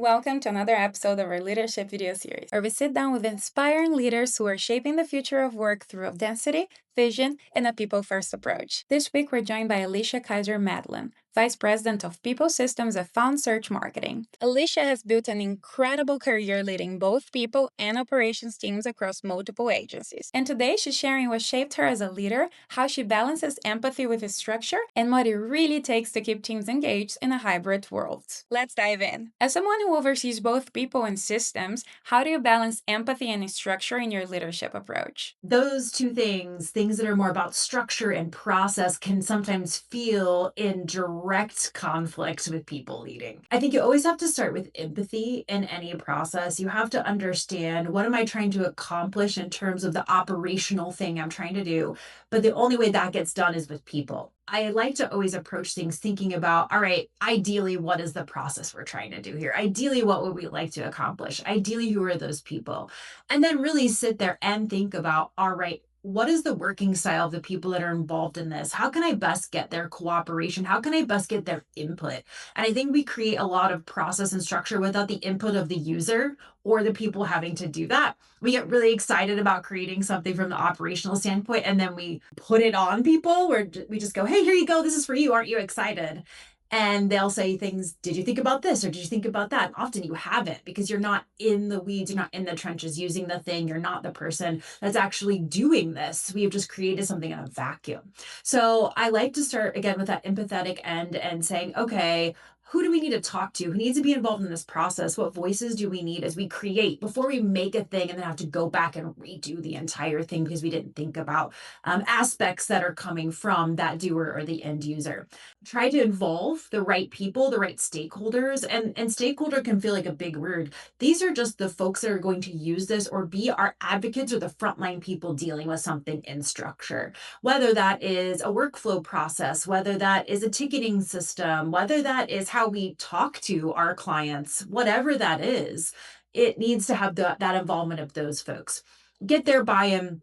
Welcome to another episode of our leadership video series, where we sit down with inspiring leaders who are shaping the future of work through authenticity, vision, and a people-first approach. This week, we're joined by Alyshia Kisor Madlem, Vice President of People Systems at Found Search Marketing. Alyshia has built an incredible career leading both people and operations teams across multiple agencies. And today, she's sharing what shaped her as a leader, how she balances empathy with structure, and what it really takes to keep teams engaged in a hybrid world. Let's dive in. As someone who oversees both people and systems, how do you balance empathy and structure in your leadership approach? Those two things that are more about structure and process, can sometimes feel in direct conflict with people leading. I think you always have to start with empathy in any process. You have to understand, what am I trying to accomplish in terms of the operational thing I'm trying to do? But the only way that gets done is with people. I like to always approach things thinking about, all right, ideally, what is the process we're trying to do here? Ideally, what would we like to accomplish? Ideally, who are those people? And then really sit there and think about, all right, what is the working style of the people that are involved in this? How can I best get their cooperation? How can I best get their input? And I think we create a lot of process and structure without the input of the user or the people having to do that. We get really excited about creating something from the operational standpoint, and then we put it on people where we just go, hey, here you go. This is for you. Aren't you excited? And they'll say things, did you think about this? Or did you think about that? And often you haven't, because you're not in the weeds, you're not in the trenches using the thing. You're not the person that's actually doing this. We have just created something in a vacuum. So I like to start again with that empathetic end and saying, okay, who do we need to talk to? Who needs to be involved in this process? What voices do we need as we create before we make a thing and then have to go back and redo the entire thing because we didn't think about aspects that are coming from that doer or the end user? Try to involve the right people, the right stakeholders, and stakeholder can feel like a big word. These are just the folks that are going to use this or be our advocates or the frontline people dealing with something in structure, whether that is a workflow process, whether that is a ticketing system, whether that is how we talk to our clients, whatever that is, it needs to have that involvement of those folks. Get their buy-in,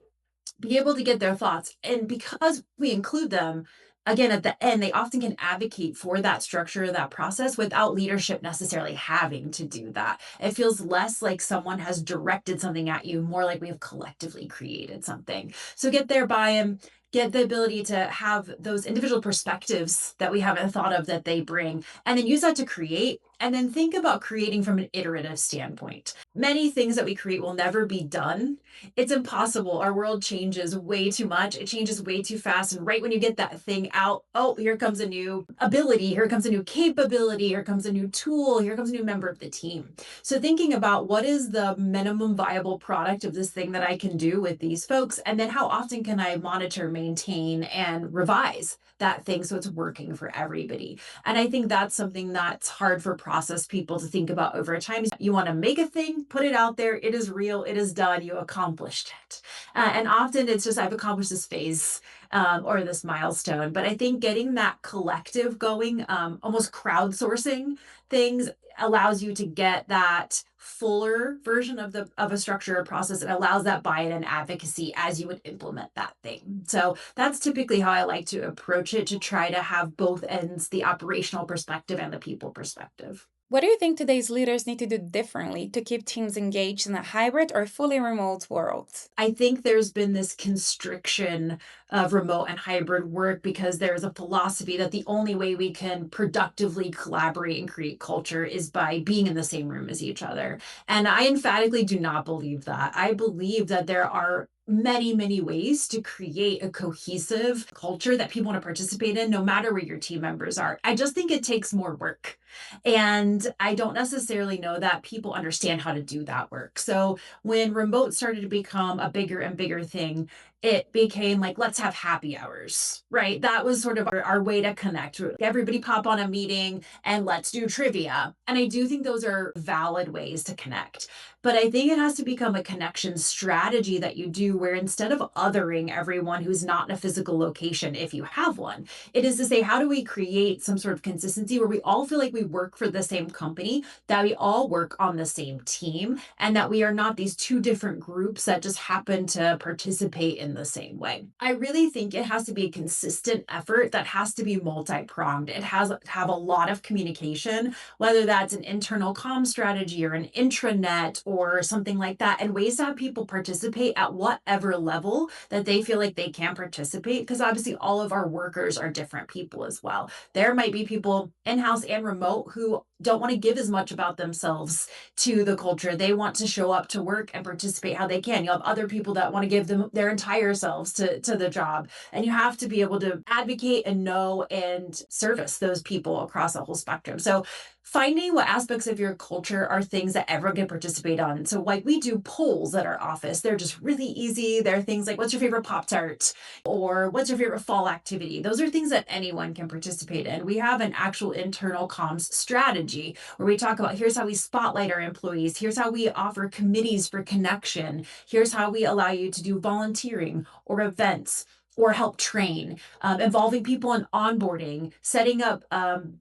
be able to get their thoughts. And because we include them, again, at the end, they often can advocate for that structure, that process, without leadership necessarily having to do that. It feels less like someone has directed something at you, more like we have collectively created something. So get their buy-in, get the ability to have those individual perspectives that we haven't thought of that they bring, and then use that to create. And then think about creating from an iterative standpoint. Many things that we create will never be done. It's impossible. Our world changes way too much. It changes way too fast. And right when you get that thing out, oh, here comes a new ability. Here comes a new capability. Here comes a new tool. Here comes a new member of the team. So thinking about, what is the minimum viable product of this thing that I can do with these folks? And then how often can I monitor, maintain, and revise that thing so it's working for everybody? And I think that's something that's hard for process people to think about over time. You want to make a thing, put it out there, it is real, it is done, you accomplished it. And often it's just, I've accomplished this phase or this milestone. But I think getting that collective going, almost crowdsourcing things, allows you to get that fuller version of a structure or process. It allows that buy-in and advocacy as you would implement that thing. So that's typically how I like to approach it, to try to have both ends, the operational perspective and the people perspective. What do you think today's leaders need to do differently to keep teams engaged in a hybrid or fully remote world? I think there's been this constriction of remote and hybrid work because there's a philosophy that the only way we can productively collaborate and create culture is by being in the same room as each other. And I emphatically do not believe that. I believe that there are many, many ways to create a cohesive culture that people want to participate in, no matter where your team members are. I just think it takes more work. And I don't necessarily know that people understand how to do that work. So when remote started to become a bigger and bigger thing, it became like, let's have happy hours, right? That was sort of our way to connect. Everybody pop on a meeting and let's do trivia. And I do think those are valid ways to connect. But I think it has to become a connection strategy that you do, where instead of othering everyone who's not in a physical location, if you have one, it is to say, how do we create some sort of consistency where we all feel like we we work for the same company, that we all work on the same team, and that we are not these two different groups that just happen to participate in the same way. I really think it has to be a consistent effort that has to be multi-pronged. It has to have a lot of communication, whether that's an internal comm strategy or an intranet or something like that, and ways to have people participate at whatever level that they feel like they can participate. Because obviously, all of our workers are different people as well. There might be people in house and remote who don't want to give as much about themselves to the culture. They want to show up to work and participate how they can. You'll have other people that want to give them their entire selves to the job. And you have to be able to advocate and know and service those people across a whole spectrum. So finding what aspects of your culture are things that everyone can participate on. So like we do polls at our office. They're just really easy. They're things like, what's your favorite Pop Tart? Or what's your favorite fall activity? Those are things that anyone can participate in. We have an actual internal comms strategy where we talk about, here's how we spotlight our employees. Here's how we offer committees for connection. Here's how we allow you to do volunteering or events or help train, involving people in onboarding, setting up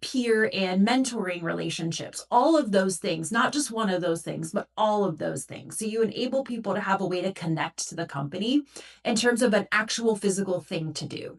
peer and mentoring relationships, all of those things, not just one of those things, but all of those things. So you enable people to have a way to connect to the company in terms of an actual physical thing to do.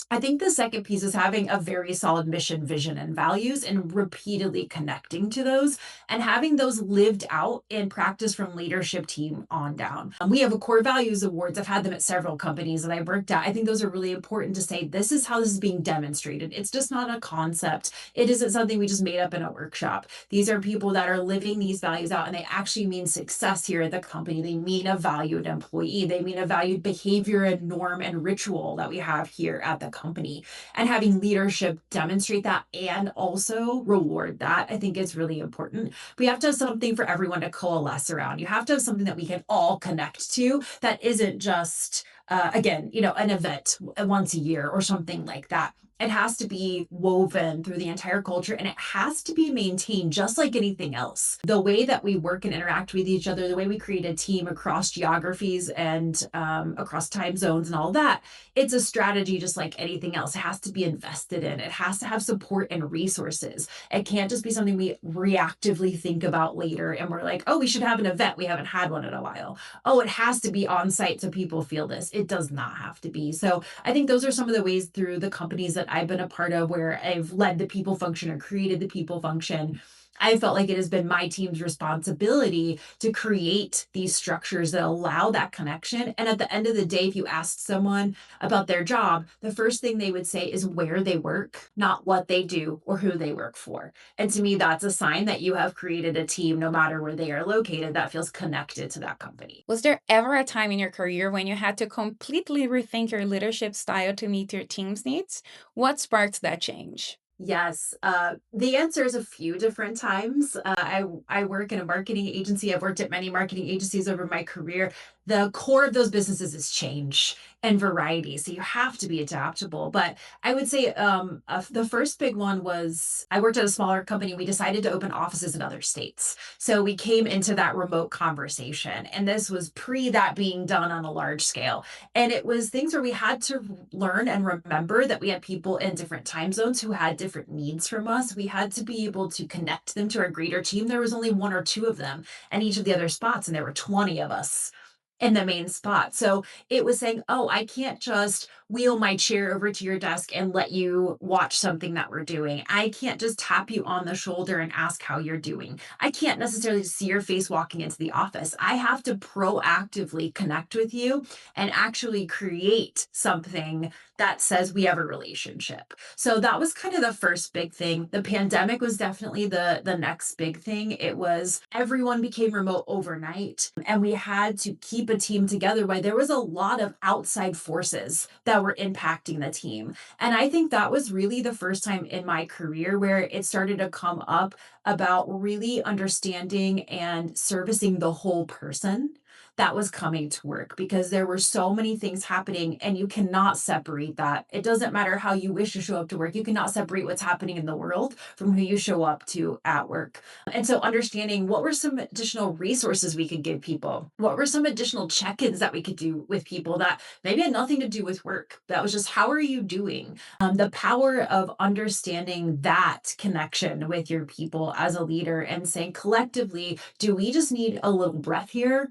I think the second piece is having a very solid mission, vision, and values and repeatedly connecting to those and having those lived out in practice from leadership team on down. We have a core values awards. I've had them at several companies that I worked at. I think those are really important to say this is how this is being demonstrated. It's just not a concept. It isn't something we just made up in a workshop. These are people that are living these values out and they actually mean success here at the company. They mean a valued employee. They mean a valued behavior and norm and ritual that we have here at the company, and having leadership demonstrate that and also reward that. I think is really important. We have to have something for everyone to coalesce around. You have to have something that we can all connect to that isn't just again, an event once a year or something like that. It has to be woven through the entire culture and it has to be maintained just like anything else. The way that we work and interact with each other, the way we create a team across geographies and across time zones and all that, it's a strategy just like anything else. It has to be invested in. It has to have support and resources. It can't just be something we reactively think about later and we're like, oh, we should have an event. We haven't had one in a while. Oh, it has to be on site so people feel this. It does not have to be. So I think those are some of the ways through the companies that I've been a part of where I've led the people function or created the people function. I felt like it has been my team's responsibility to create these structures that allow that connection. And at the end of the day, if you asked someone about their job, the first thing they would say is where they work, not what they do or who they work for. And to me, that's a sign that you have created a team, no matter where they are located, that feels connected to that company. Was there ever a time in your career when you had to completely rethink your leadership style to meet your team's needs? What sparked that change? Yes, the answer is a few different times. I work in a marketing agency. I've worked at many marketing agencies over my career. The core of those businesses is change and variety, so you have to be adaptable. But I would say the first big one was I worked at a smaller company. We decided to open offices in other states, so we came into that remote conversation, and this was pre that being done on a large scale. And it was things where we had to learn and remember that we had people in different time zones who had different needs from us. We had to be able to connect them to our greater team. There was only one or two of them and each of the other spots, and there were 20 of us in the main spot. So it was saying, oh, I can't just wheel my chair over to your desk and let you watch something that we're doing. I can't just tap you on the shoulder and ask how you're doing. I can't necessarily see your face walking into the office. I have to proactively connect with you and actually create something that says we have a relationship. So that was kind of the first big thing. The pandemic was definitely the next big thing. It was everyone became remote overnight and we had to keep a team together while there was a lot of outside forces that were impacting the team. And I think that was really the first time in my career where it started to come up about really understanding and servicing the whole person that was coming to work, because there were so many things happening and you cannot separate that. It doesn't matter how you wish to show up to work. You cannot separate what's happening in the world from who you show up to at work. And so understanding what were some additional resources we could give people? What were some additional check-ins that we could do with people that maybe had nothing to do with work? That was just, how are you doing? The power of understanding that connection with your people as a leader and saying collectively, do we just need a little breath here?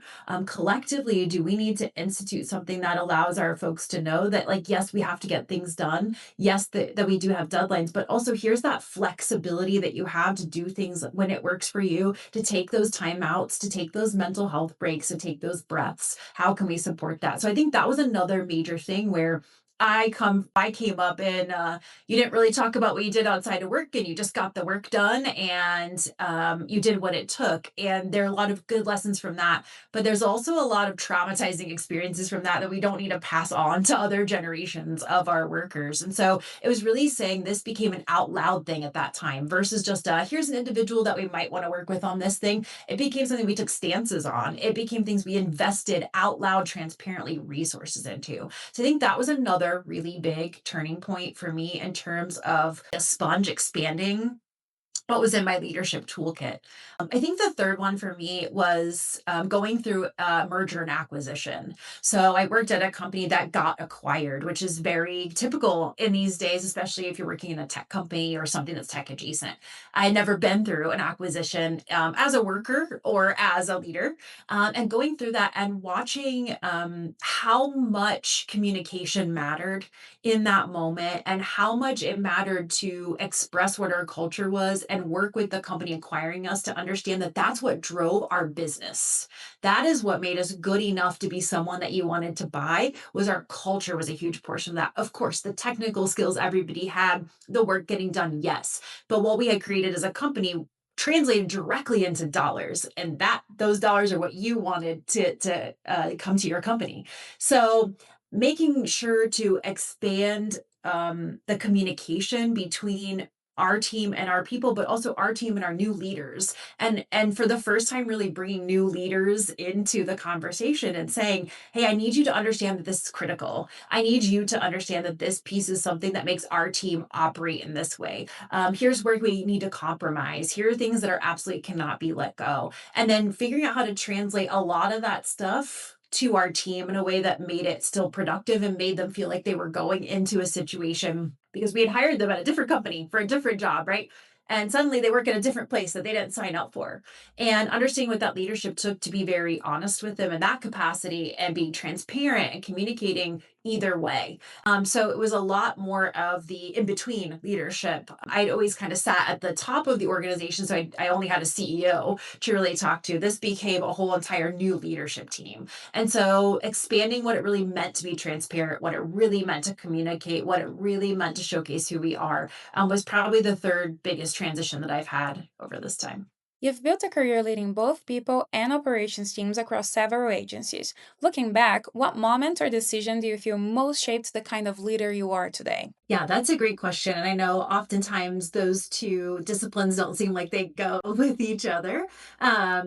Collectively, do we need to institute something that allows our folks to know that, like, yes, we have to get things done. Yes, that we do have deadlines, but also here's that flexibility that you have to do things when it works for you, to take those timeouts, to take those mental health breaks, to take those breaths. How can we support that? So I think that was another major thing where I came up and you didn't really talk about what you did outside of work, and you just got the work done, and you did what it took. And there are a lot of good lessons from that, but there's also a lot of traumatizing experiences from that that we don't need to pass on to other generations of our workers. And so it was really saying this became an out loud thing at that time versus just here's an individual that we might want to work with on this thing. It became something we took stances on. It became things we invested out loud, transparently resources into. So I think that was another really big turning point for me in terms of a sponge expanding what was in my leadership toolkit. I think the third one for me was going through merger and acquisition. So I worked at a company that got acquired, which is very typical in these days, especially if you're working in a tech company or something that's tech adjacent. I had never been through an acquisition as a worker or as a leader, and going through that and watching how much communication mattered in that moment and how much it mattered to express what our culture was and work with the company acquiring us to understand that that's what drove our business. That is what made us good enough to be someone that you wanted to buy. Was our culture was a huge portion of that. Of course, the technical skills everybody had, the work getting done, yes. But what we had created as a company translated directly into dollars, and that those dollars are what you wanted to come to your company. So making sure to expand the communication between our team and our people, but also our team and our new leaders, and for the first time really bringing new leaders into the conversation and saying, hey, I need you to understand that this is critical. I need you to understand that this piece is something that makes our team operate in this way. Here's where we need to compromise. Here are things that are absolutely cannot be let go, and then figuring out how to translate a lot of that stuff to our team in a way that made it still productive and made them feel like they were going into a situation, because we had hired them at a different company for a different job, right? And suddenly they work in a different place that they didn't sign up for. And understanding what that leadership took to be very honest with them in that capacity and being transparent and communicating either way. So it was a lot more of the in between leadership. I'd always kind of sat at the top of the organization, so I only had a CEO to really talk to. This became a whole entire new leadership team. And so expanding what it really meant to be transparent, what it really meant to communicate, what it really meant to showcase who we are, was probably the third biggest transition that I've had over this time. You've built a career leading both people and operations teams across several agencies. Looking back, what moment or decision do you feel most shaped the kind of leader you are today? Yeah, that's a great question. And I know oftentimes those two disciplines don't seem like they go with each other,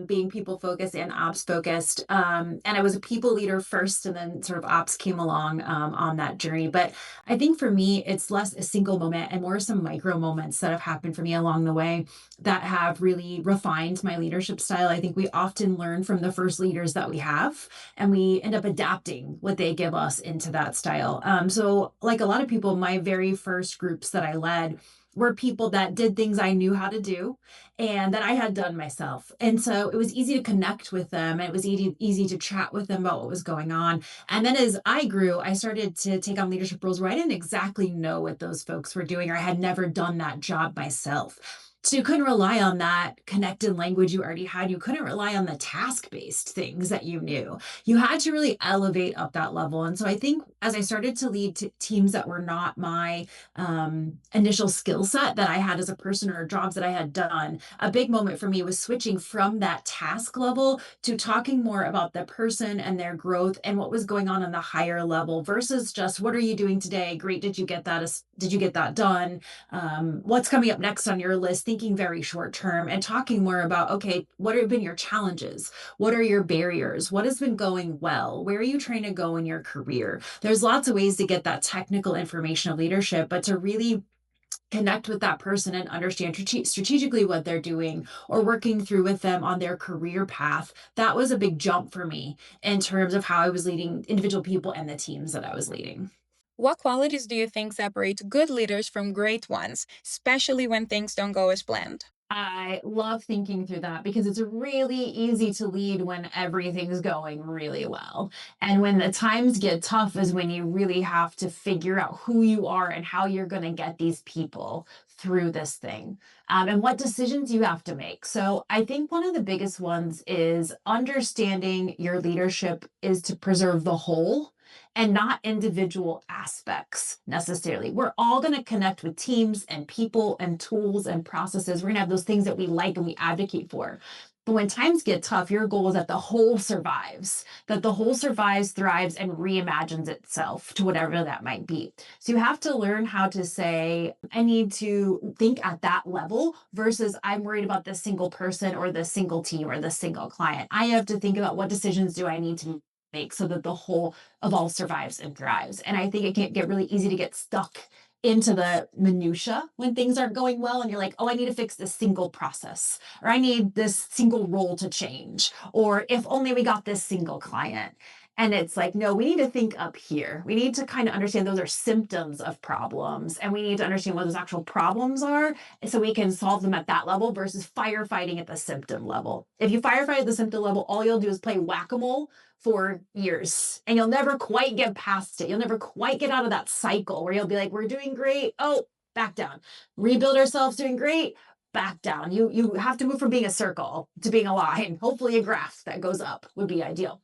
being people focused and ops focused. And I was a people leader first, and then sort of ops came along on that journey. But I think for me, it's less a single moment and more some micro moments that have happened for me along the way that have really refined my leadership style. I think we often learn from the first leaders that we have, and we end up adapting what they give us into that style. So, like a lot of people, my very first groups that I led were people that did things I knew how to do and that I had done myself. And so it was easy to connect with them. And it was easy to chat with them about what was going on. And then as I grew, I started to take on leadership roles where I didn't exactly know what those folks were doing, or I had never done that job myself. So you couldn't rely on that connected language you already had. You couldn't rely on the task-based things that you knew. You had to really elevate up that level. And so I think as I started to lead teams that were not my initial skill set that I had as a person or jobs that I had done, a big moment for me was switching from that task level to talking more about the person and their growth and what was going on the higher level versus just what are you doing today? Great, did you get that? Did you get that done? What's coming up next on your list? thinking very short term and talking more about, okay, what have been your challenges? What are your barriers? What has been going well? Where are you trying to go in your career? There's lots of ways to get that technical information of leadership, but to really connect with that person and understand strategically what they're doing or working through with them on their career path. That was a big jump for me in terms of how I was leading individual people and the teams that I was leading. What qualities do you think separate good leaders from great ones, especially when things don't go as planned? I love thinking through that because it's really easy to lead when everything's going really well. And when the times get tough is when you really have to figure out who you are and how you're going to get these people through this thing, and what decisions you have to make. So I think one of the biggest ones is understanding your leadership is to preserve the whole and not individual aspects necessarily. We're all going to connect with teams and people and tools and processes. We're going to have those things that we like and we advocate for. But when times get tough, your goal is that the whole survives, that the whole survives, thrives, and reimagines itself to whatever that might be. So you have to learn how to say, I need to think at that level versus I'm worried about this single person or this single team or this single client. I have to think about what decisions do I need to make so that the whole of all survives and thrives. And I think it can get really easy to get stuck into the minutia when things aren't going well and you're like, oh, I need to fix this single process or I need this single role to change or if only we got this single client. And it's like, no, we need to think up here. We need to kind of understand those are symptoms of problems and we need to understand what those actual problems are so we can solve them at that level versus firefighting at the symptom level. If you firefight at the symptom level, all you'll do is play whack-a-mole for years and you'll never quite get past it. You'll never quite get out of that cycle where you'll be like, we're doing great. Oh, back down. Rebuild ourselves, doing great. Back down. You have to move from being a circle to being a line. Hopefully a graph that goes up would be ideal.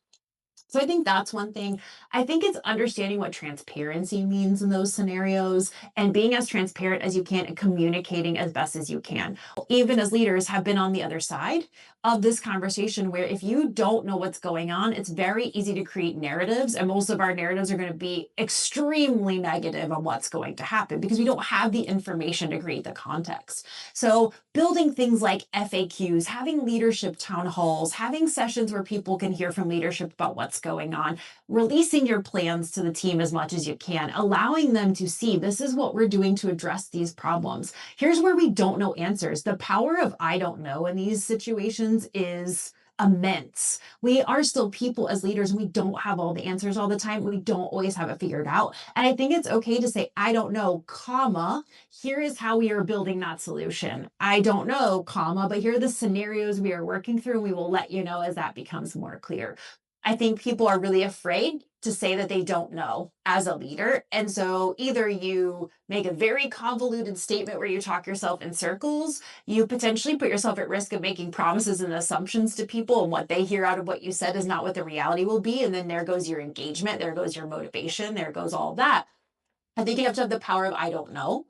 So I think that's one thing. I think it's understanding what transparency means in those scenarios and being as transparent as you can and communicating as best as you can. Even as leaders have been on the other side of this conversation where if you don't know what's going on, it's very easy to create narratives and most of our narratives are going to be extremely negative on what's going to happen because we don't have the information to create the context. So building things like FAQs, having leadership town halls, having sessions where people can hear from leadership about what's going on, releasing your plans to the team as much as you can, allowing them to see this is what we're doing to address these problems. Here's where we don't know answers. The power of I don't know in these situations is immense. We are still people as leaders and we don't have all the answers all the time. We don't always have it figured out. And I think it's okay to say, I don't know, comma, here is how we are building that solution. I don't know, comma, but here are the scenarios we are working through and we will let you know as that becomes more clear. I think people are really afraid to say that they don't know as a leader. And so either you make a very convoluted statement where you talk yourself in circles, you potentially put yourself at risk of making promises and assumptions to people, and what they hear out of what you said is not what the reality will be. And then there goes your engagement, there goes your motivation, there goes all that. I think you have to have the power of I don't know.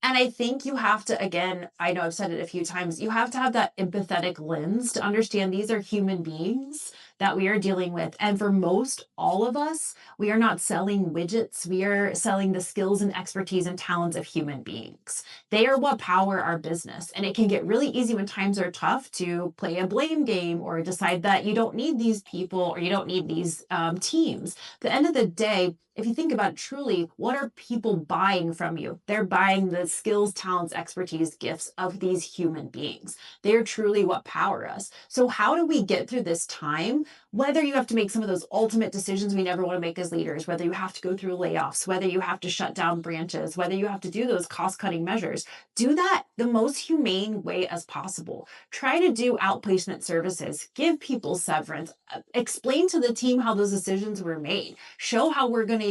And I think you have to, again, I know I've said it a few times, you have to have that empathetic lens to understand these are human beings that we are dealing with. And for most, all of us, we are not selling widgets. We are selling the skills and expertise and talents of human beings. They are what power our business. And it can get really easy when times are tough to play a blame game or decide that you don't need these people or you don't need these teams. At the end of the day, if you think about it truly, what are people buying from you? They're buying the skills, talents, expertise, gifts of these human beings. They are truly what power us. So how do we get through this time? Whether you have to make some of those ultimate decisions we never want to make as leaders, whether you have to go through layoffs, whether you have to shut down branches, whether you have to do those cost-cutting measures, do that the most humane way as possible. Try to do outplacement services, give people severance, explain to the team how those decisions were made, show how we're going to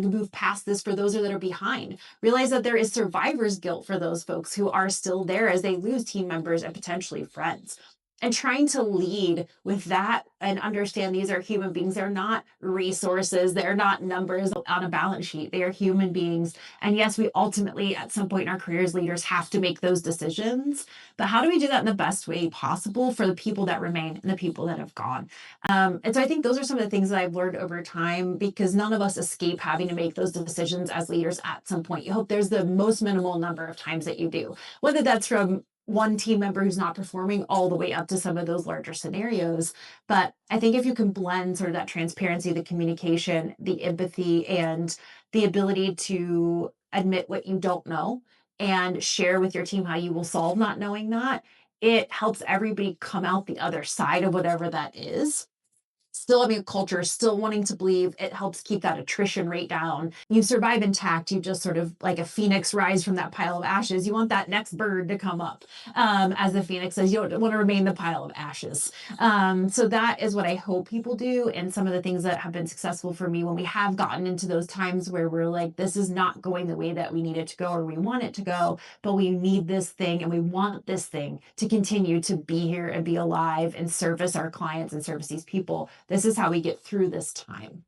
move past this for those that are behind. Realize that there is survivor's guilt for those folks who are still there as they lose team members and potentially friends. And trying to lead with that and understand these are human beings. They're not resources. They're not numbers on a balance sheet. They are human beings. And yes, we ultimately, at some point in our careers, leaders have to make those decisions. But how do we do that in the best way possible for the people that remain and the people that have gone? And so I think those are some of the things that I've learned over time because none of us escape having to make those decisions as leaders at some point. You hope there's the most minimal number of times that you do, whether that's from one team member who's not performing all the way up to some of those larger scenarios. But I think if you can blend sort of that transparency, the communication, the empathy, and the ability to admit what you don't know and share with your team how you will solve not knowing that, it helps everybody come out the other side of whatever that is still having a culture, still wanting to believe. It helps keep that attrition rate down. You survive intact. You just sort of like a phoenix rise from that pile of ashes. You want that next bird to come up. As the phoenix says, you don't want to remain the pile of ashes. So that is what I hope people do. And some of the things that have been successful for me when we have gotten into those times where we're like, this is not going the way that we need it to go or we want it to go, but we need this thing and we want this thing to continue to be here and be alive and service our clients and service these people. This is how we get through this time.